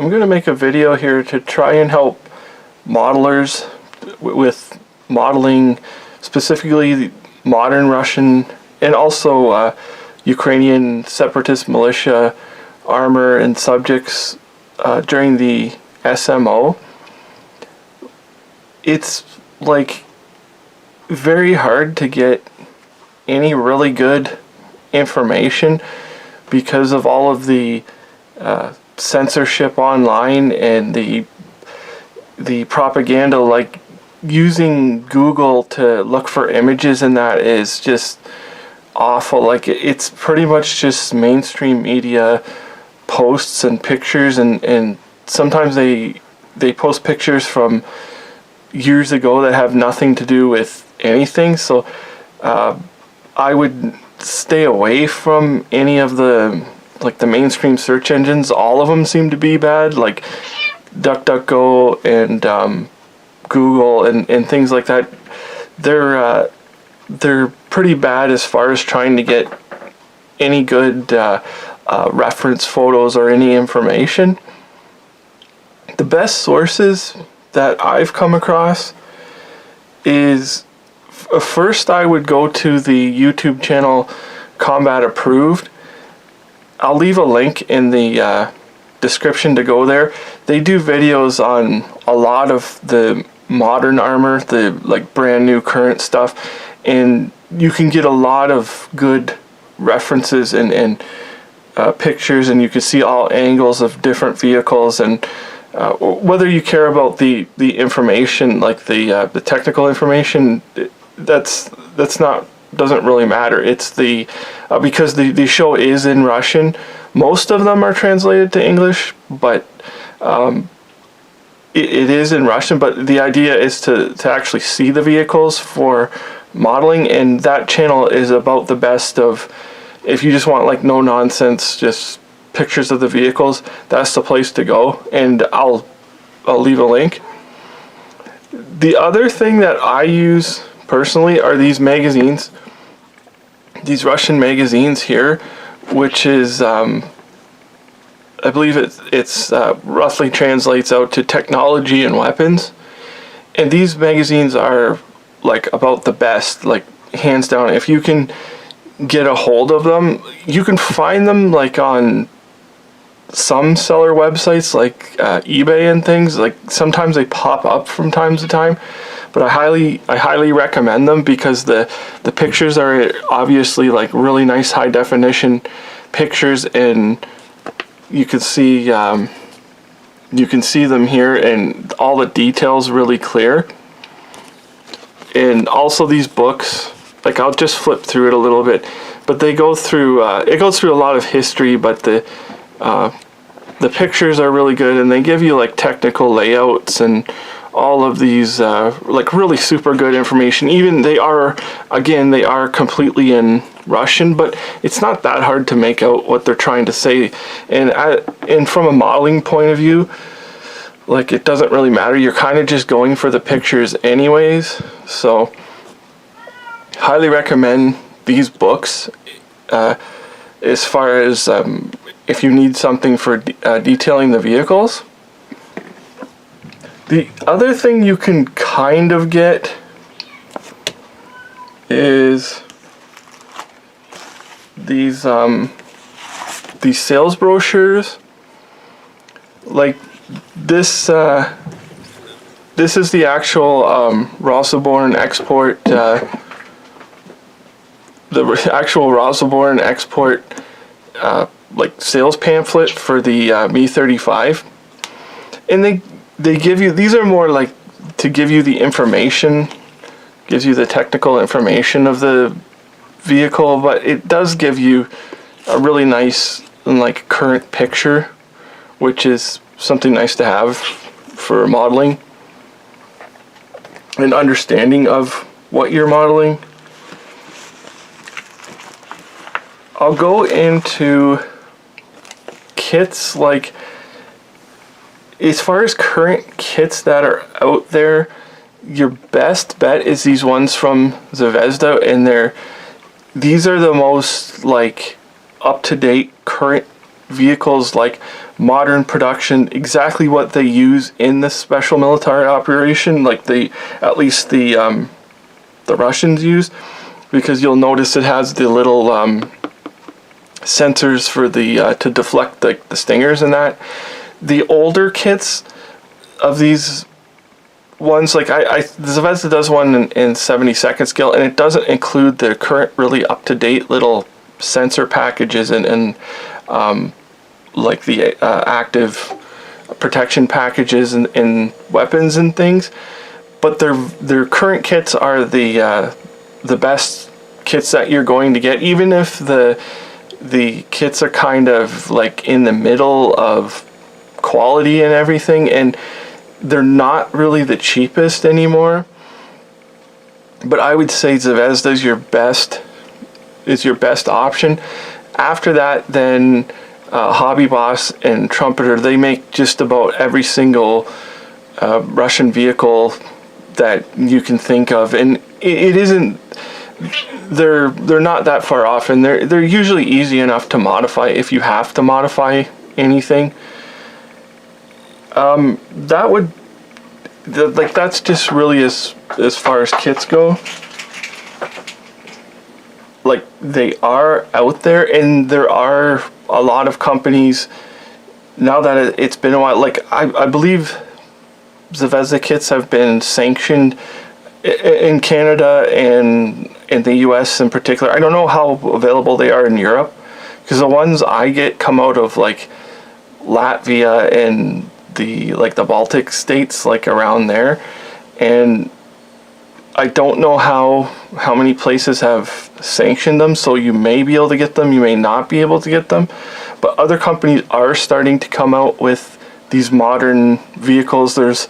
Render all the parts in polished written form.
I'm going to make a video here to try and help modelers with modeling specifically modern Russian and also Ukrainian separatist militia armor and subjects during the SMO. It's like very hard to get any really good information because of all of the censorship online and the propaganda. Like using Google to look for images and that is just awful. Like it's pretty much just mainstream media posts and pictures, and sometimes they post pictures from years ago that have nothing to do with anything. So I would stay away from any of the mainstream search engines. All of them seem to be bad, like DuckDuckGo and Google and things like that. They're pretty bad as far as trying to get any good reference photos or any information. The best sources that I've come across is, first I would go to the YouTube channel Combat Approved. I'll leave a link in the description to go there. They do videos on a lot of the modern armor, the brand new current stuff, and you can get a lot of good references and pictures, and you can see all angles of different vehicles. And whether you care about the information, like the technical information, doesn't really matter. It's because the show is in Russian. Most of them are translated to English, but it is in Russian. But the idea is to actually see the vehicles for modeling, and that channel is about the best of, if you just want no nonsense, just pictures of the vehicles, that's the place to go, and I'll leave a link. The other thing that I use personally are these magazines, these Russian magazines here, which is I believe it's roughly translates out to technology and weapons, and these magazines are about the best, hands down. If you can get a hold of them, you can find them on some seller websites like eBay and things. Sometimes they pop up from time to time, but I highly recommend them because the pictures are obviously really nice high definition pictures, and you can see them here, and all the details really clear. And also these books, I'll just flip through it a little bit, but they go through it goes through a lot of history, but the pictures are really good, and they give you technical layouts and all of these really super good information. Even they are completely in Russian, but it's not that hard to make out what they're trying to say. And from a modeling point of view, it doesn't really matter. You're kind of just going for the pictures anyways. So highly recommend these books as far as if you need something for detailing the vehicles. The other thing you can kind of get is these sales brochures. This is the actual Rosoborn export, the actual Rosoborn export sales pamphlet for the Mi-35, and they give you, these are more to give you the information, gives you the technical information of the vehicle, but it does give you a really nice and current picture, which is something nice to have for modeling and understanding of what you're modeling. I'll go into kits, as far as current kits that are out there, your best bet is these ones from Zvezda, and these are the most up-to-date current vehicles like modern production, exactly what they use in this special military operation, like at least the Russians use, because you'll notice it has the little sensors for the to deflect the stingers and that. The older kits of these ones, like the Zvezda does one in 72nd scale, and it doesn't include the current really up-to-date little sensor packages and like the active protection packages and weapons and things. But their current kits are the best kits that you're going to get, even if the kits are kind of like in the middle of quality and everything, and they're not really the cheapest anymore. But I would say Zvezda is your best option. After that, then Hobby Boss and Trumpeter, they make just about every single Russian vehicle that you can think of, and it isn't. They're not that far off, and they're usually easy enough to modify if you have to modify anything. That's just really as far as kits go. Like, they are out there, and there are a lot of companies now that it's been a while. Like, I believe Zvezda kits have been sanctioned in Canada and in the US in particular. I don't know how available they are in Europe, because the ones I get come out of like Latvia and the Baltic states, like around there, and I don't know how many places have sanctioned them, so you may be able to get them, you may not be able to get them, but other companies are starting to come out with these modern vehicles. There's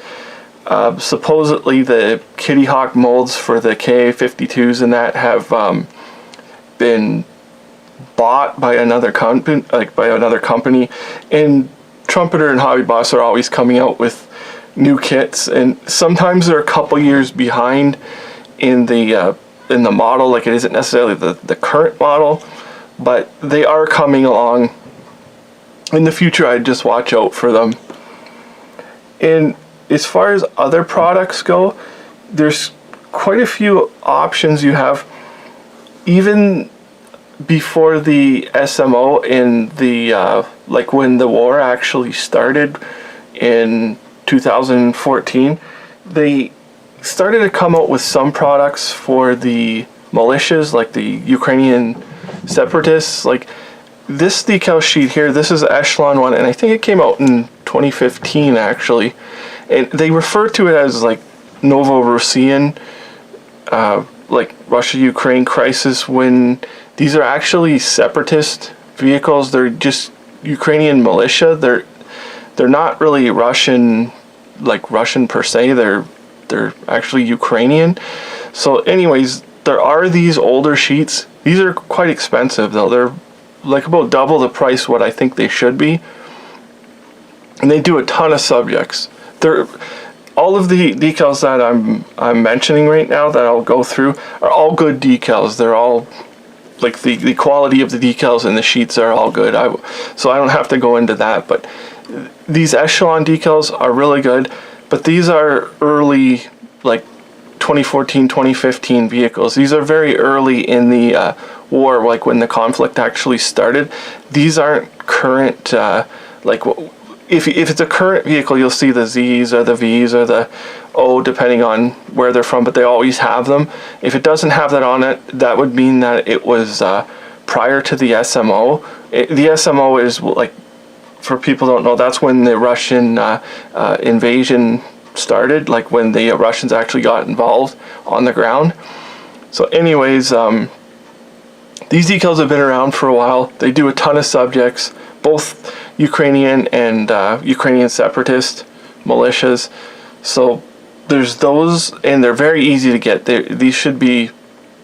supposedly the Kitty Hawk molds for the KA-52s and that have been bought by another company, and Trumpeter and Hobby Boss are always coming out with new kits, and sometimes they're a couple years behind in the model. Like, it isn't necessarily the current model, but they are coming along. In the future, I'd just watch out for them. And as far as other products go, there's quite a few options you have. Even before the SMO in the like when the war actually started in 2014, they started to come out with some products for the militias, like the Ukrainian separatists. Like this decal sheet here, this is the Echelon one, and I think it came out in 2015 actually, and they refer to it as like Novorossiyan, like Russia-Ukraine crisis, when these are actually separatist vehicles. They're just Ukrainian militia. They're not really Russian, like Russian per se. They're actually Ukrainian. So anyways, there are these older sheets. These are quite expensive though. They're like about double the price what I think they should be. And they do a ton of subjects. All of the decals that I'm mentioning right now that I'll go through are all good decals. They're all like the quality of the decals and the sheets are all good. So I don't have to go into that, but these Echelon decals are really good. But these are early, like 2014, 2015 vehicles. These are very early in the war, like when the conflict actually started. These aren't current, like if it's a current vehicle, you'll see the Z's or the V's or the O, depending on where they're from, but they always have them. If it doesn't have that on it, that would mean that it was prior to the SMO. The SMO is, like, for people who don't know, that's when the Russian invasion started, like when the Russians actually got involved on the ground. So anyways, these decals have been around for a while. They do a ton of subjects, both Ukrainian and Ukrainian separatist militias. So there's those, and they're very easy to get. These should be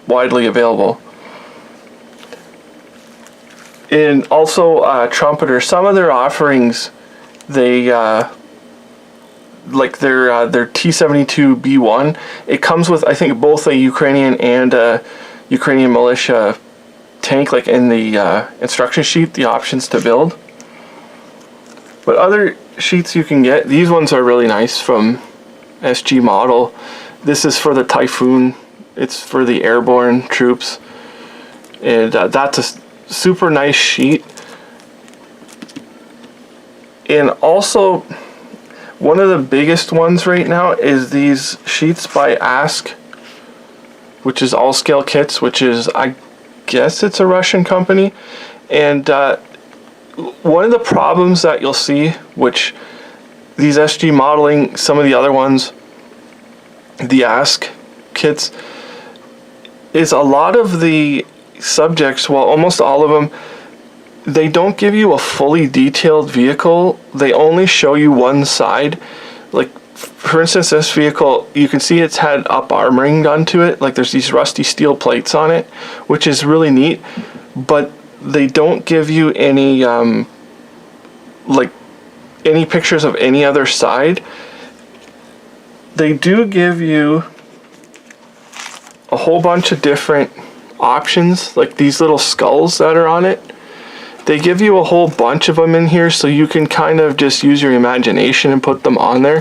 widely available. And also Trumpeter, some of their offerings, they like their T-72B1, it comes with, I think, both a Ukrainian and a Ukrainian militia tank, like in the instruction sheet, the options to build. But other sheets you can get, these ones are really nice from SG Model. This is for the Typhoon. It's for the airborne troops. And that's a super nice sheet. And also, one of the biggest ones right now is these sheets by Ask, which is All Scale Kits, which is, I guess it's a Russian company. And one of the problems that you'll see, which these SG Modeling, some of the other ones, the Ask kits, is a lot of the subjects, well, almost all of them, they don't give you a fully detailed vehicle. They only show you one side. Like, for instance, this vehicle, you can see it's had up armoring done to it. Like, there's these rusty steel plates on it, which is really neat. But they don't give you any, like, any pictures of any other side. They do give you a whole bunch of different options, like these little skulls that are on it. They give you a whole bunch of them in here, so you can kind of just use your imagination and put them on there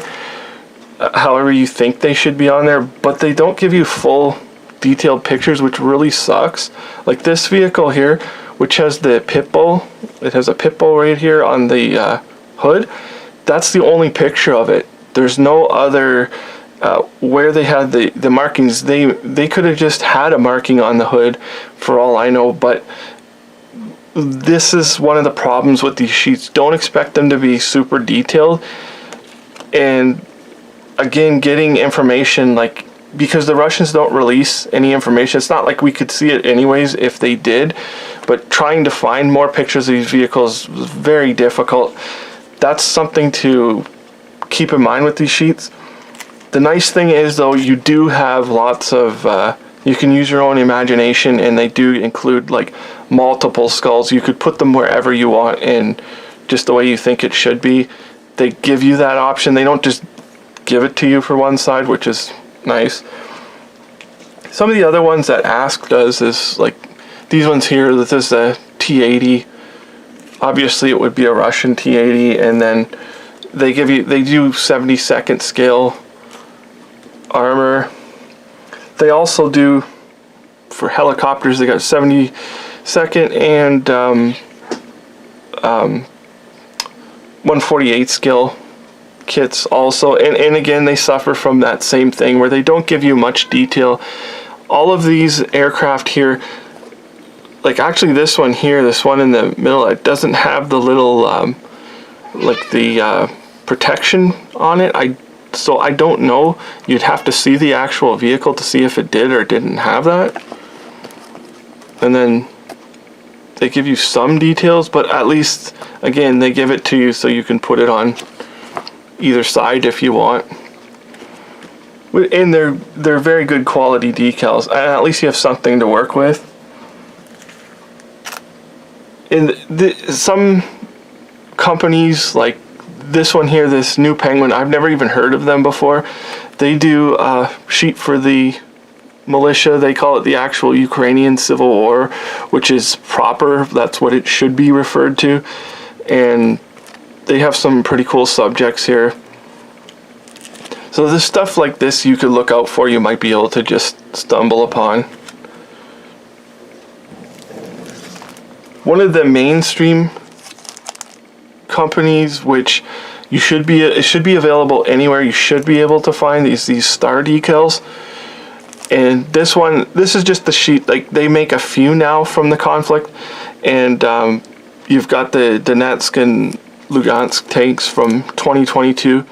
however you think they should be on there, but they don't give you full detailed pictures, which really sucks. Like this vehicle here, which has the pit bull, it has a pit bull right here on the hood. That's the only picture of it. There's no other where they had the markings. They could have just had a marking on the hood for all I know, but this is one of the problems with these sheets. Don't expect them to be super detailed. And again, getting information, like, because the Russians don't release any information, it's not like we could see it anyways if they did, but trying to find more pictures of these vehicles was very difficult. That's something to keep in mind with these sheets. The nice thing is, though, you do have lots of, you can use your own imagination, and they do include like multiple skulls. You could put them wherever you want and just the way you think it should be. They give you that option. They don't just give it to you for one side, which is nice. Some of the other ones that Ask does is like these ones here. This is a T80. Obviously it would be a Russian T80, and then they do 72nd scale armor. They also do, for helicopters, they got 72nd and 148 scale kits also, and again, they suffer from that same thing where they don't give you much detail. All of these aircraft here, like actually this one here, this one in the middle, it doesn't have the little like the protection on it. So I don't know. You'd have to see the actual vehicle to see if it did or didn't have that. And then they give you some details, but at least, again, they give it to you so you can put it on either side if you want. And they're very good quality decals. And at least you have something to work with. And some companies, like this one here, this New Penguin, I've never even heard of them before. They do a sheet for the militia. They call it the actual Ukrainian Civil War, which is proper. That's what it should be referred to. And they have some pretty cool subjects here. So this stuff like this you could look out for. You might be able to just stumble upon. One of the mainstream companies, which it should be available anywhere. You should be able to find these star decals. And this is just the sheet. Like, they make a few now from the conflict, and you've got the Donetsk and Lugansk tanks from 2022.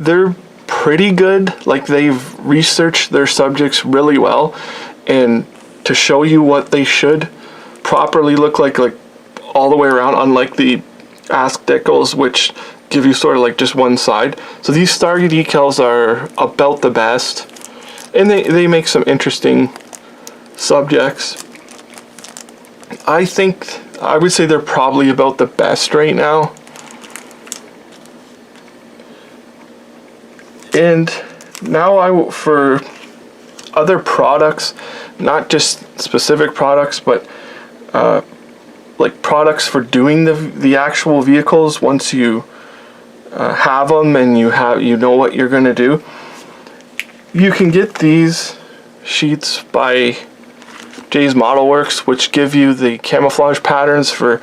They're pretty good. Like, they've researched their subjects really well, and to show you what they should properly look like all the way around, unlike the Ask decals, which give you sort of like just one side. So these star decals are about the best, and they make some interesting subjects. I would say they're probably about the best right now. And now for other products, not just specific products, but like products for doing the actual vehicles once you have them and you know what you're going to do. You can get these sheets by Jay's Model Works, which give you the camouflage patterns for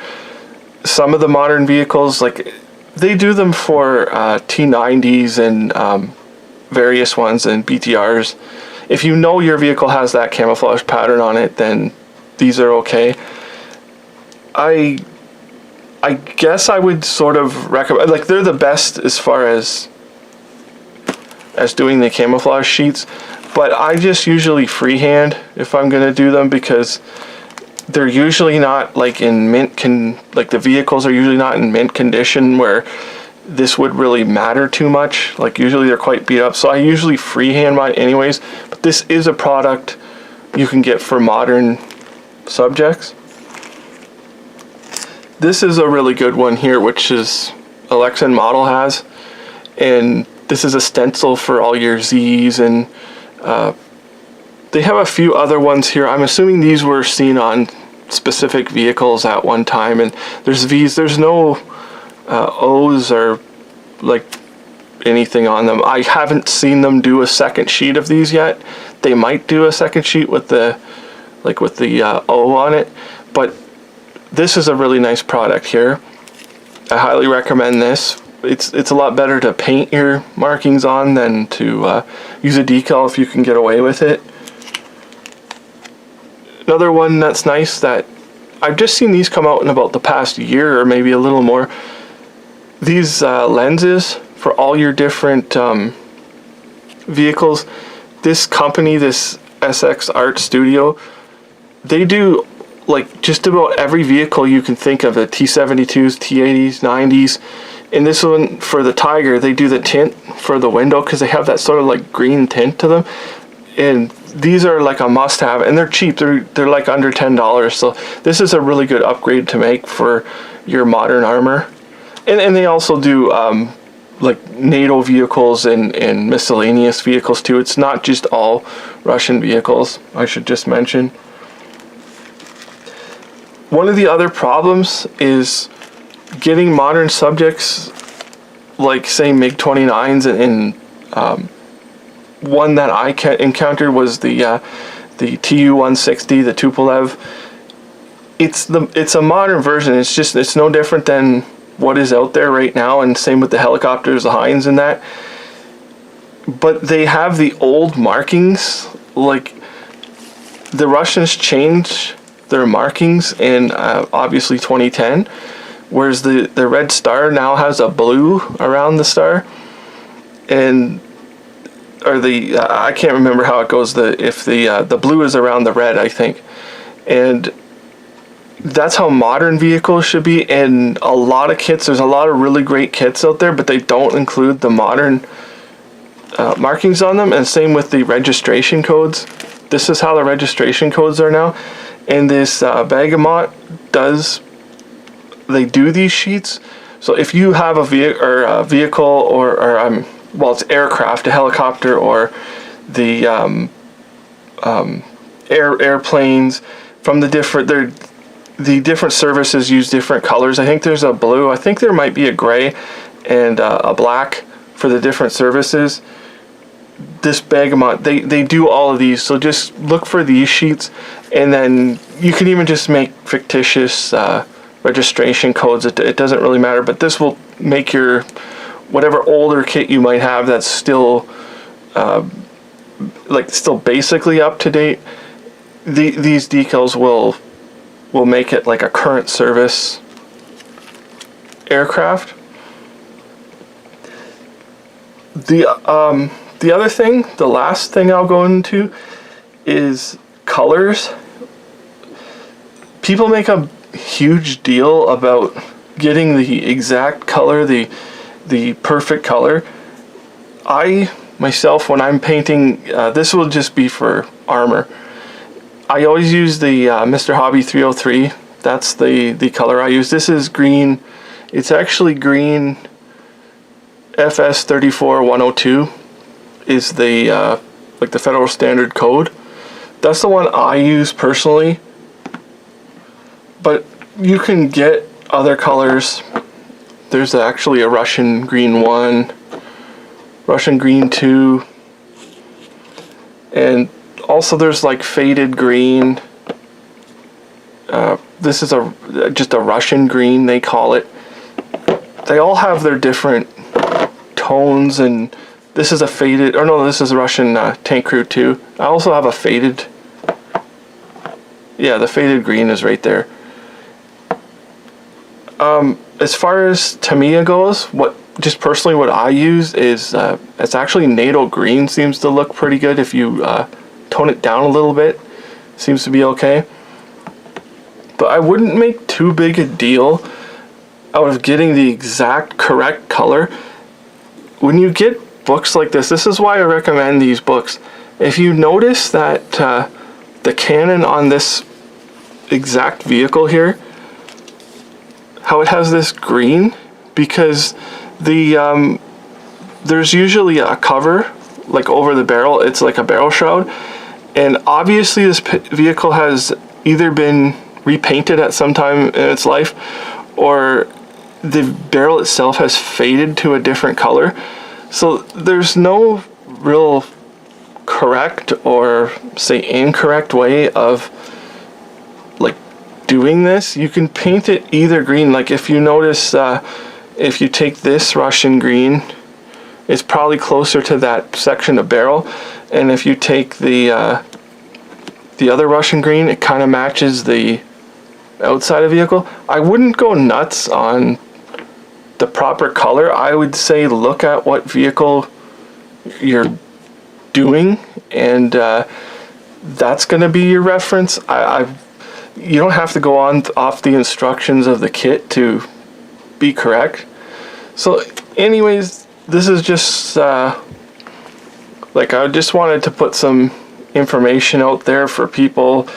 some of the modern vehicles. Like they do them for T90s and various ones and BTRs. If you know your vehicle has that camouflage pattern on it, then these are okay. I guess I would sort of recommend, like they're the best as far as doing the camouflage sheets, but I just usually freehand if I'm going to do them, because they're usually not like in like the vehicles are usually not in mint condition where this would really matter too much. Like usually they're quite beat up, so I usually freehand mine anyways. But this is a product you can get for modern subjects. This is a really good one here, which is Alexa Model has, and this is a stencil for all your Z's, and they have a few other ones here. I'm assuming these were seen on specific vehicles at one time, and there's V's. There's no O's or like anything on them. I haven't seen them do a second sheet of these yet. They might do a second sheet with the O on it, but this is a really nice product here. I highly recommend this. It's a lot better to paint your markings on than to use a decal if you can get away with it. Another one that's nice that I've just seen these come out in about the past year or maybe a little more. These lenses for all your different vehicles. This company, this SX Art Studio, they do like just about every vehicle you can think of, the T72s, T80s, 90s. And this one for the Tiger, they do the tint for the window because they have that sort of like green tint to them. And these are like a must-have, and they're cheap. They're like under $10. So this is a really good upgrade to make for your modern armor. And they also do like NATO vehicles and miscellaneous vehicles too. It's not just all Russian vehicles, I should just mention. One of the other problems is getting modern subjects, like say MiG-29s, and one that I encountered was the Tu-160, the Tupolev. It's a modern version. It's no different than what is out there right now, and same with the helicopters, the Hinds and that. But they have the old markings. Like the Russians changed their markings in obviously 2010, whereas the red star now has a blue around the star, and or the I can't remember how it goes. The blue is around the red, I think, and that's how modern vehicles should be. And a lot of kits, there's a lot of really great kits out there, but they don't include the modern markings on them. And same with the registration codes. This is how the registration codes are now. And this Bergamot they do these sheets. So if you have a vehicle or well, it's aircraft, a helicopter, or the airplanes from the different services use different colors. I think there's a blue. I think there might be a gray and a black for the different services. This Bergamot, they do all of these. So just look for these sheets, and then you can even just make fictitious registration codes. It doesn't really matter, but this will make your whatever older kit you might have that's still still basically up to date. These decals will make it like a current service aircraft. The other thing, the last thing I'll go into, is colors. People make a huge deal about getting the exact color, the perfect color. I myself, when I'm painting, this will just be for armor, I always use the Mr. Hobby 303. That's the color I use. This is green. It's actually green FS 34102 is the like the Federal Standard Code. That's the one I use personally. But you can get other colors. There's actually a Russian green 1, Russian green 2, and also there's like faded green. This is just a Russian green, they call it. They all have their different tones, and this is a faded, or no, this is a Russian Tank Crew 2. I also have a faded, yeah, the faded green is right there. As far as Tamiya goes, just personally what I use is, it's actually NATO green. Seems to look pretty good if you tone it down a little bit. Seems to be okay. But I wouldn't make too big a deal out of getting the exact correct color. When you get books like this is why I recommend these books. If you notice that the cannon on this exact vehicle here, how it has this green, because there's usually a cover like over the barrel. It's like a barrel shroud, and obviously this vehicle has either been repainted at some time in its life, or the barrel itself has faded to a different color. So there's no real correct or say incorrect way of like doing this. You can paint it either green. Like if you notice, if you take this Russian green, it's probably closer to that section of barrel, and if you take the other Russian green, it kind of matches the outside of the vehicle. I wouldn't go nuts on the proper color. I would say look at what vehicle you're doing, and that's going to be your reference. You don't have to go off the instructions of the kit to be correct. So anyways, this is just like, I just wanted to put some information out there for people,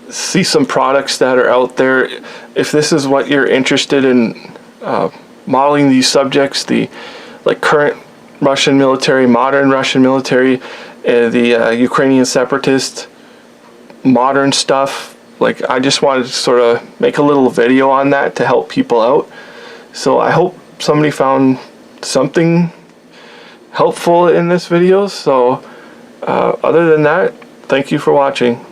see some products that are out there. If this is what you're interested in, modeling these subjects, the like current Russian military, modern Russian military, the Ukrainian separatist, modern stuff, like I just wanted to sort of make a little video on that to help people out. So I hope somebody found something helpful in this video. So other than that, thank you for watching.